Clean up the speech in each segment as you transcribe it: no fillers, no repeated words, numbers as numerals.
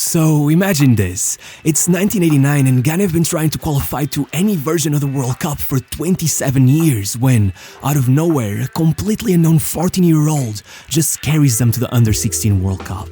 So imagine this, it's 1989 and Ghana have been trying to qualify to any version of the World Cup for 27 years when, out of nowhere, a completely unknown 14-year-old just carries them to the Under-16 World Cup.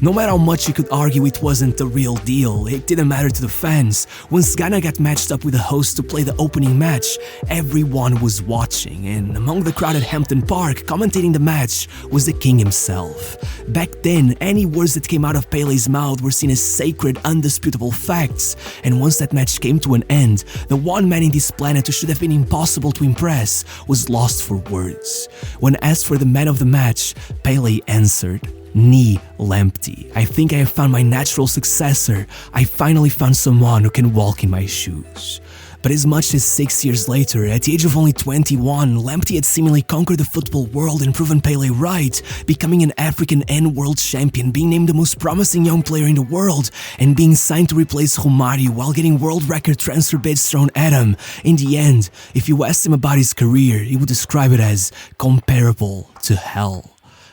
No matter how much you could argue it wasn't the real deal, it didn't matter to the fans. Once Ghana got matched up with the host to play the opening match, everyone was watching, and among the crowd at Hampton Park, commentating the match was the king himself. Back then, any words that came out of Pele's mouth were seen as sacred, undisputable facts, and once that match came to an end, the one man in this planet who should have been impossible to impress was lost for words. When asked for the man of the match, Pele answered, Nii Lamptey. I think I have found my natural successor. I finally found someone who can walk in my shoes. But as much as 6 years later, at the age of only 21, Lamptey had seemingly conquered the football world and proven Pele right, becoming an African and world champion, being named the most promising young player in the world, and being signed to replace Romário while getting world record transfer bids thrown at him. In the end, if you asked him about his career, he would describe it as comparable to hell.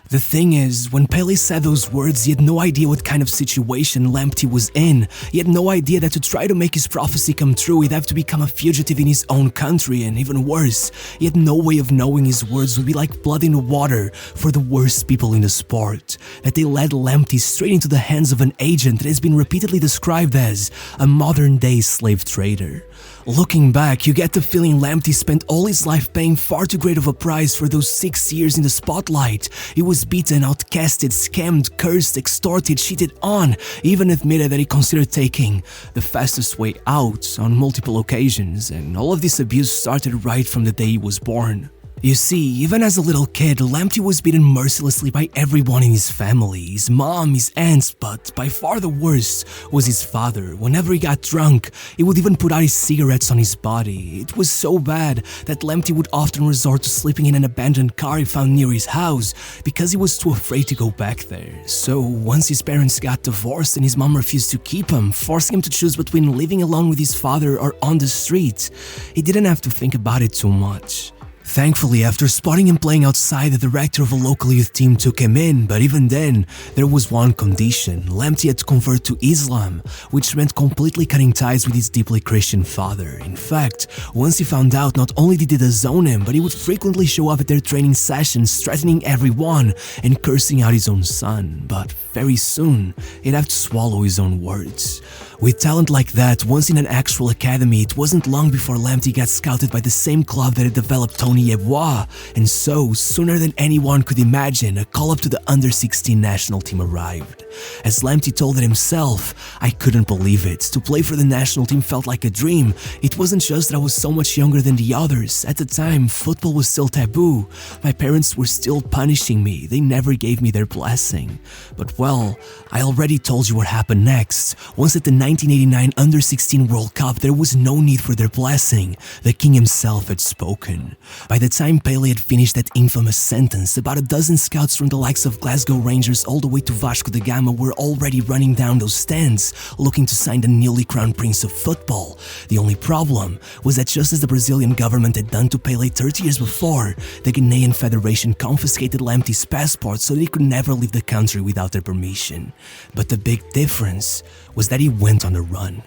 The thing is, when Pele said those words, he had no idea what kind of situation Lamptey was in. He had no idea that to try to make his prophecy come true, he'd have to become a fugitive in his own country, and even worse, he had no way of knowing his words would be like blood in the water for the worst people in the sport. That they led Lamptey straight into the hands of an agent that has been repeatedly described as a modern-day slave trader. Looking back, you get the feeling Lamptey spent all his life paying far too great of a price for those 6 years in the spotlight. He was beaten, outcasted, scammed, cursed, extorted, cheated on, even admitted that he considered taking the fastest way out on multiple occasions, and all of this abuse started right from the day he was born. You see, even as a little kid, Lamptey was beaten mercilessly by everyone in his family, his mom, his aunts, but by far the worst was his father. Whenever he got drunk, he would even put out his cigarettes on his body. It was so bad that Lamptey would often resort to sleeping in an abandoned car he found near his house because he was too afraid to go back there. So once his parents got divorced and his mom refused to keep him, forcing him to choose between living alone with his father or on the street, he didn't have to think about it too much. Thankfully, after spotting him playing outside, the director of a local youth team took him in, but even then, there was one condition. Lamptey had to convert to Islam, which meant completely cutting ties with his deeply Christian father. In fact, once he found out, not only did they disown him, but he would frequently show up at their training sessions, threatening everyone and cursing out his own son. But very soon, he'd have to swallow his own words. With talent like that, once in an actual academy, it wasn't long before Lamptey got scouted by the same club that had developed Tony Yeboah, and so, sooner than anyone could imagine, a call-up to the Under-16 national team arrived. As Lamptey told it himself, I couldn't believe it. To play for the national team felt like a dream. It wasn't just that I was so much younger than the others. At the time, football was still taboo. My parents were still punishing me. They never gave me their blessing. But well, I already told you what happened next. Once at the 1989 Under-16 World Cup, there was no need for their blessing. The king himself had spoken. By the time Pele had finished that infamous sentence, about a dozen scouts from the likes of Glasgow Rangers all the way to Vasco da Gama were already running down those stands, looking to sign the newly crowned prince of football. The only problem was that just as the Brazilian government had done to Pele 30 years before, the Ghanaian Federation confiscated Lamptey's passport so that he could never leave the country without their permission. But the big difference was that he went on the run.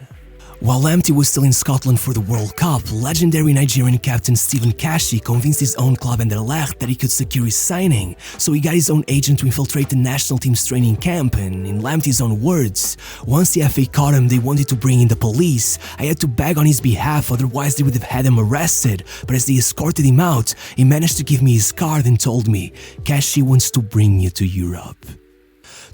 While Lamptey was still in Scotland for the World Cup, legendary Nigerian captain Stephen Kashi convinced his own club Anderlecht that he could secure his signing, so he got his own agent to infiltrate the national team's training camp, and in Lamptey's own words, once the FA caught him, they wanted to bring in the police. I had to beg on his behalf, otherwise they would have had him arrested, but as they escorted him out, he managed to give me his card and told me, Kashi wants to bring you to Europe.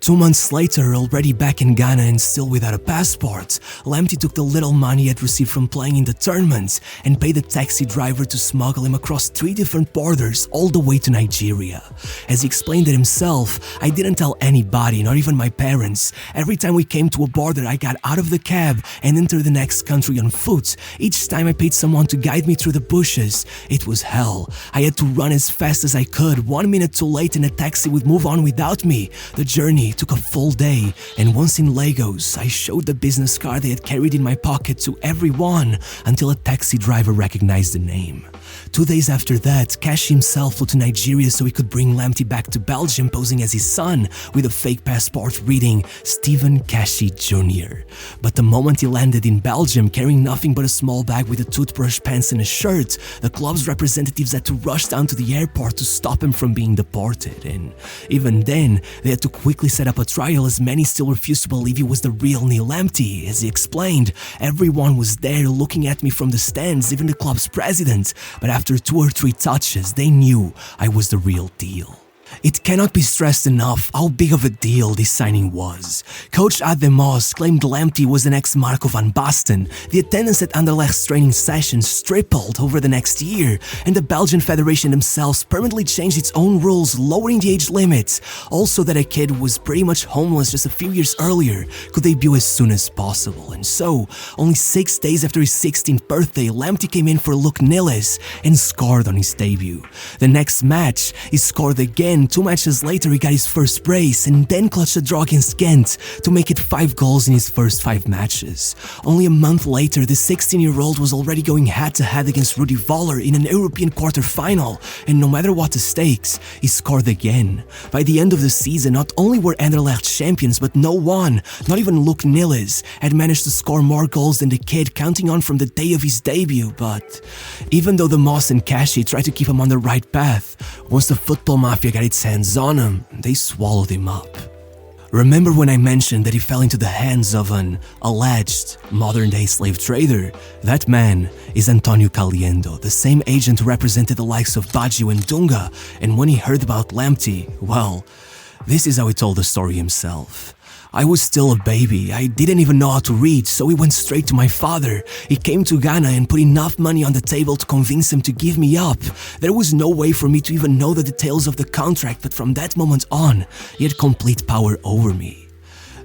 2 months later, already back in Ghana and still without a passport, Lamptey took the little money he had received from playing in the tournament and paid a taxi driver to smuggle him across 3 different borders all the way to Nigeria. As he explained it himself, I didn't tell anybody, not even my parents. Every time we came to a border, I got out of the cab and entered the next country on foot. Each time I paid someone to guide me through the bushes. It was hell. I had to run as fast as I could. 1 minute too late and a taxi would move on without me. The journey me took a full day, and once in Lagos, I showed the business card I had carried in my pocket to everyone until a taxi driver recognized the name. 2 days after that, Kashi himself flew to Nigeria so he could bring Lamptey back to Belgium posing as his son with a fake passport reading Stephen Kashi Jr. But the moment he landed in Belgium carrying nothing but a small bag with a toothbrush, pants and a shirt, the club's representatives had to rush down to the airport to stop him from being deported, and even then, they had to quickly set up a trial as many still refused to believe he was the real Nii Lamptey. As he explained, everyone was there looking at me from the stands, even the club's president, but after 2 or 3 touches, they knew I was the real deal. It cannot be stressed enough how big of a deal this signing was. Coach Ademos claimed Lamptey was the next Marco van Basten. The attendance at Anderlecht's training sessions tripled over the next year, and the Belgian Federation themselves permanently changed its own rules, lowering the age limit. Also, that a kid who was pretty much homeless just a few years earlier could debut as soon as possible. And so, only 6 days after his 16th birthday, Lamptey came in for Luc Nilis and scored on his debut. The next match, he scored again. 2 matches later, he got his first brace and then clutched a draw against Ghent to make it 5 goals in his first 5 matches. Only a month later, the 16-year-old was already going head-to-head against Rudi Voller in an European quarter-final, and no matter what the stakes, he scored again. By the end of the season, not only were Anderlecht champions, but no one, not even Luc Nilis, had managed to score more goals than the kid counting on from the day of his debut. But even though the Moss and Kashi tried to keep him on the right path, once the football mafia got its hands on him, they swallowed him up. Remember when I mentioned that he fell into the hands of an alleged modern-day slave trader? That man is Antonio Caliendo, the same agent who represented the likes of Baggio and Dunga, and when he heard about Lamptey, well, this is how he told the story himself. I was still a baby, I didn't even know how to read, so he went straight to my father. He came to Ghana and put enough money on the table to convince him to give me up. There was no way for me to even know the details of the contract, but from that moment on, he had complete power over me.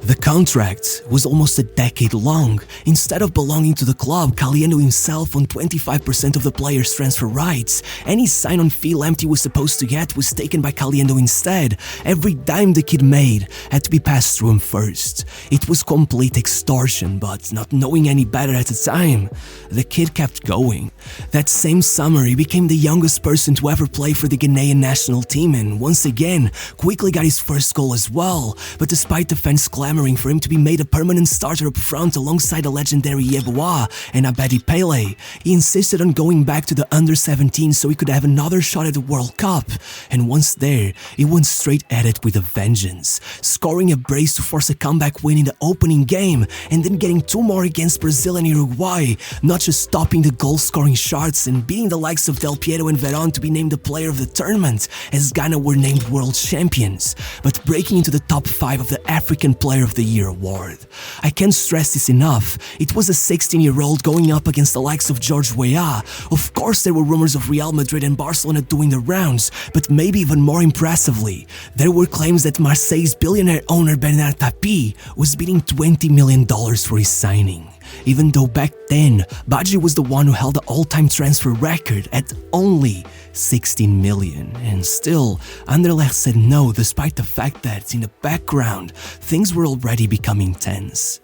The contract was almost a decade long. Instead of belonging to the club, Caliendo himself owned 25% of the player's transfer rights. Any sign-on fee Lamptey was supposed to get was taken by Caliendo instead. Every dime the kid made had to be passed through him first. It was complete extortion, but not knowing any better at the time, the kid kept going. That same summer, he became the youngest person to ever play for the Ghanaian national team and once again quickly got his first goal as well. But despite the fans clamoring for him to be made a permanent starter up front alongside the legendary Yeboah and Abedi Pele, he insisted on going back to the under-17 so he could have another shot at the World Cup. And once there, he went straight at it with a vengeance, scoring a brace to force a comeback win in the opening game and then getting 2 more against Brazil and Uruguay, not just topping the goal-scoring charts and beating the likes of Del Piero and Veron to be named the player of the tournament as Ghana were named world champions, but breaking into the top 5 of the African Player of the Year award. I can't stress this enough. It was a 16-year-old going up against the likes of George Weah. Of course, there were rumors of Real Madrid and Barcelona doing the rounds, but maybe even more impressively, there were claims that Marseille's billionaire owner Bernard Tapie was bidding $20 million for his signing. Even though back then, Baggio was the one who held the all-time transfer record at only 16 million. And still, Anderlecht said no despite the fact that, in the background, things were already becoming tense.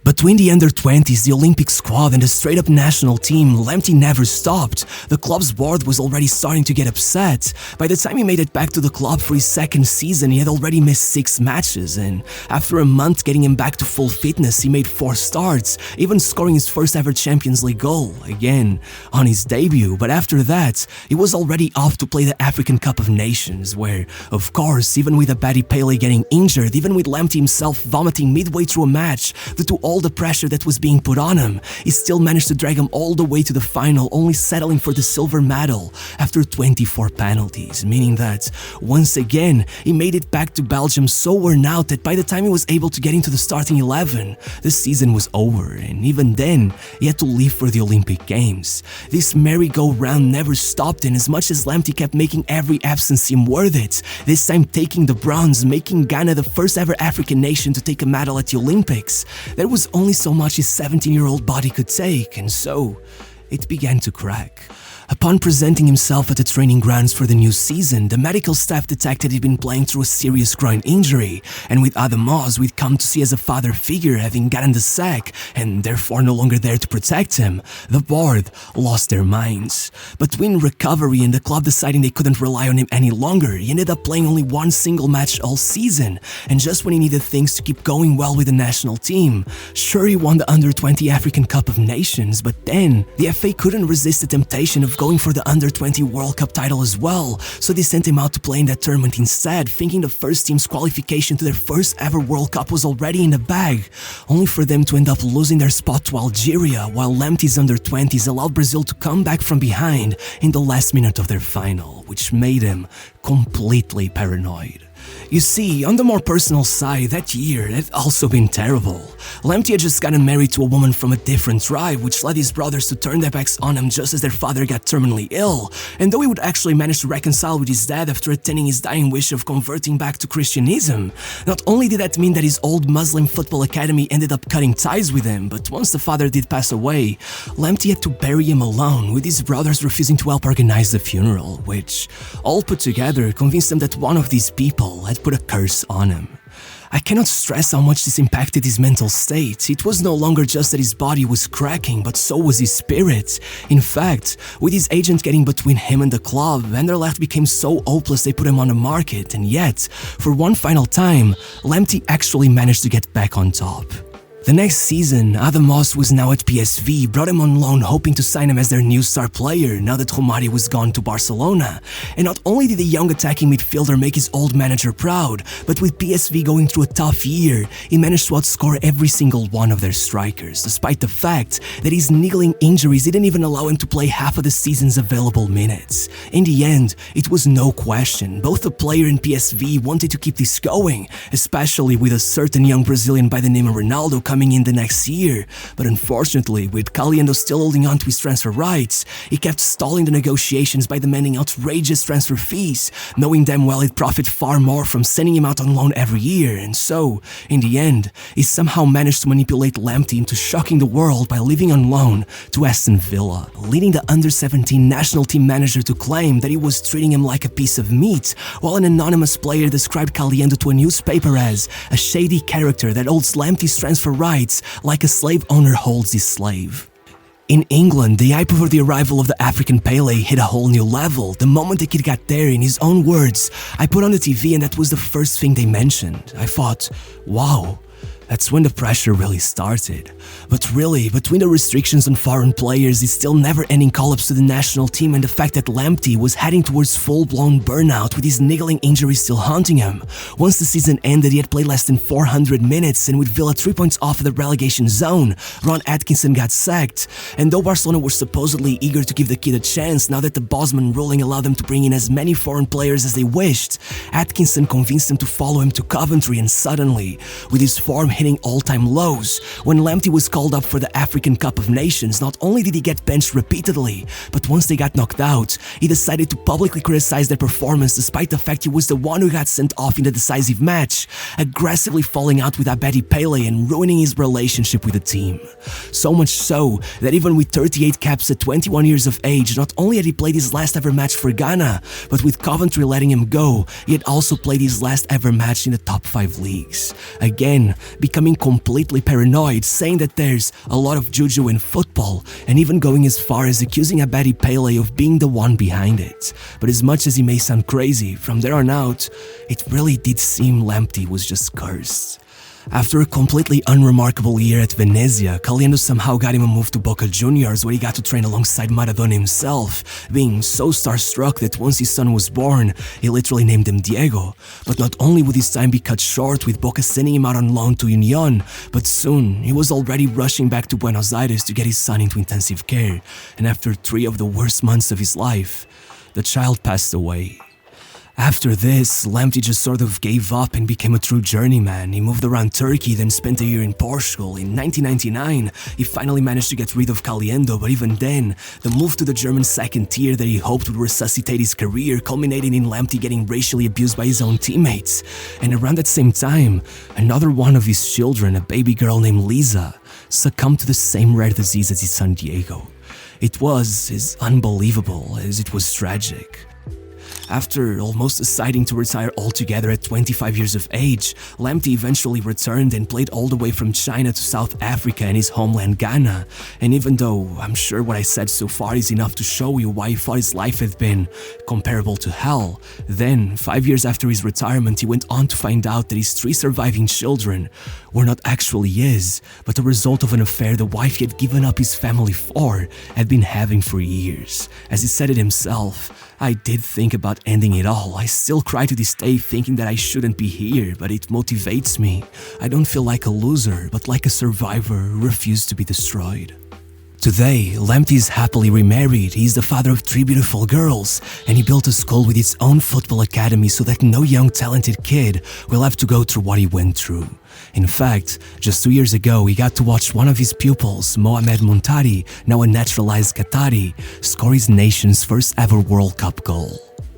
Between the under-20s, the Olympic squad, and the straight-up national team, Lamptey never stopped. The club's board was already starting to get upset. By the time he made it back to the club for his second season, he had already missed 6 matches, and after a month getting him back to full fitness, he made 4 starts, even scoring his first ever Champions League goal, again, on his debut. But after that, he was already off to play the African Cup of Nations, where, of course, even with Abedi Pele getting injured, even with Lamptey himself vomiting midway through a match due to all the pressure that was being put on him, he still managed to drag him all the way to the final, only settling for the silver medal after 24 penalties, meaning that, once again, he made it back to Belgium so worn out that by the time he was able to get into the starting 11, the season was over, and even then, he had to leave for the Olympic Games. This merry-go-round never stopped, and as much as Lamptey kept making every absence seem worth it, this time taking the bronze, making Ghana the first ever African nation to take a medal at the Olympics, there was only so much his 17-year-old body could take, and so it began to crack. Upon presenting himself at the training grounds for the new season, the medical staff detected he'd been playing through a serious groin injury, and with Adam Moss we'd come to see as a father figure having gotten the sack and therefore no longer there to protect him, the board lost their minds. Between recovery and the club deciding they couldn't rely on him any longer, he ended up playing only one single match all season, and just when he needed things to keep going well with the national team. Sure, he won the Under-20 African Cup of Nations, but then the FA couldn't resist the temptation of going for the Under-20 World Cup title as well, so they sent him out to play in that tournament instead, thinking the first team's qualification to their first ever World Cup was already in the bag, only for them to end up losing their spot to Algeria, while Lamptey's Under-20s allowed Brazil to come back from behind in the last minute of their final, which made him completely paranoid. You see, on the more personal side, that year had also been terrible. Lamptey had just gotten married to a woman from a different tribe, which led his brothers to turn their backs on him just as their father got terminally ill, and though he would actually manage to reconcile with his dad after attaining his dying wish of converting back to Christianism, not only did that mean that his old Muslim football academy ended up cutting ties with him, but once the father did pass away, Lamptey had to bury him alone, with his brothers refusing to help organize the funeral, which, all put together, convinced him that one of these people had put a curse on him. I cannot stress how much this impacted his mental state. It was no longer just that his body was cracking, but so was his spirit. In fact, with his agent getting between him and the club, Anderlecht became so hopeless they put him on the market, and yet, for one final time, Lamptey actually managed to get back on top. The next season, Adam Moss was now at PSV, brought him on loan hoping to sign him as their new star player now that Romário was gone to Barcelona. And not only did the young attacking midfielder make his old manager proud, but with PSV going through a tough year, he managed to outscore every single one of their strikers, despite the fact that his niggling injuries didn't even allow him to play half of the season's available minutes. In the end, it was no question, both the player and PSV wanted to keep this going, especially with a certain young Brazilian by the name of Ronaldo coming in the next year, but unfortunately, with Caliendo still holding on to his transfer rights, he kept stalling the negotiations by demanding outrageous transfer fees, knowing damn well he'd profit far more from sending him out on loan every year, and so, in the end, he somehow managed to manipulate Lamptey into shocking the world by leaving on loan to Aston Villa, leading the Under-17 national team manager to claim that he was treating him like a piece of meat, while an anonymous player described Caliendo to a newspaper as a shady character that holds Lamptey's transfer rights like a slave owner holds his slave. In England, the hype over the arrival of the African Pele hit a whole new level. The moment the kid got there, in his own words, I put on the TV and that was the first thing they mentioned. I thought, wow. That's when the pressure really started. But really, between the restrictions on foreign players, his still never-ending call-ups to the national team and the fact that Lamptey was heading towards full-blown burnout with his niggling injuries still haunting him. Once the season ended, he had played less than 400 minutes, and with Villa 3 points off of the relegation zone, Ron Atkinson got sacked. And though Barcelona were supposedly eager to give the kid a chance now that the Bosman ruling allowed them to bring in as many foreign players as they wished, Atkinson convinced them to follow him to Coventry, and suddenly, with his form hitting all-time lows, when Lamptey was called up for the African Cup of Nations, not only did he get benched repeatedly, but once they got knocked out, he decided to publicly criticize their performance despite the fact he was the one who got sent off in the decisive match, aggressively falling out with Abedi Pele and ruining his relationship with the team. So much so that even with 38 caps at 21 years of age, not only had he played his last ever match for Ghana, but with Coventry letting him go, he had also played his last ever match in the top 5 leagues. Again, becoming completely paranoid, saying that there's a lot of juju in football, and even going as far as accusing Abedi Pele of being the one behind it. But as much as he may sound crazy, from there on out, it really did seem Lamptey was just cursed. After a completely unremarkable year at Venezia, Caliendo somehow got him a move to Boca Juniors, where he got to train alongside Maradona himself, being so starstruck that once his son was born, he literally named him Diego. But not only would his time be cut short with Boca sending him out on loan to Union, but soon he was already rushing back to Buenos Aires to get his son into intensive care, and after 3 of the worst months of his life, the child passed away. After this, Lamptey just sort of gave up and became a true journeyman. He moved around Turkey, then spent a year in Portugal. In 1999, he finally managed to get rid of Caliendo, but even then, the move to the German second tier that he hoped would resuscitate his career, culminating in Lamptey getting racially abused by his own teammates. And around that same time, another one of his children, a baby girl named Lisa, succumbed to the same rare disease as his son Diego. It was as unbelievable as it was tragic. After almost deciding to retire altogether at 25 years of age, Lamptey eventually returned and played all the way from China to South Africa and his homeland Ghana. And even though I'm sure what I said so far is enough to show you why he thought his life had been comparable to hell, then 5 years after his retirement he went on to find out that his 3 surviving children were not actually his, but the result of an affair the wife he had given up his family for had been having for years. As he said it himself, "I did think about ending it all. I still cry to this day thinking that I shouldn't be here, but it motivates me. I don't feel like a loser, but like a survivor who refused to be destroyed." Today, Lamptey is happily remarried. He is the father of 3 beautiful girls, and he built a school with its own football academy so that no young talented kid will have to go through what he went through. In fact, just 2 years ago, he got to watch one of his pupils, Mohamed Muntari, now a naturalized Qatari, score his nation's first ever World Cup goal.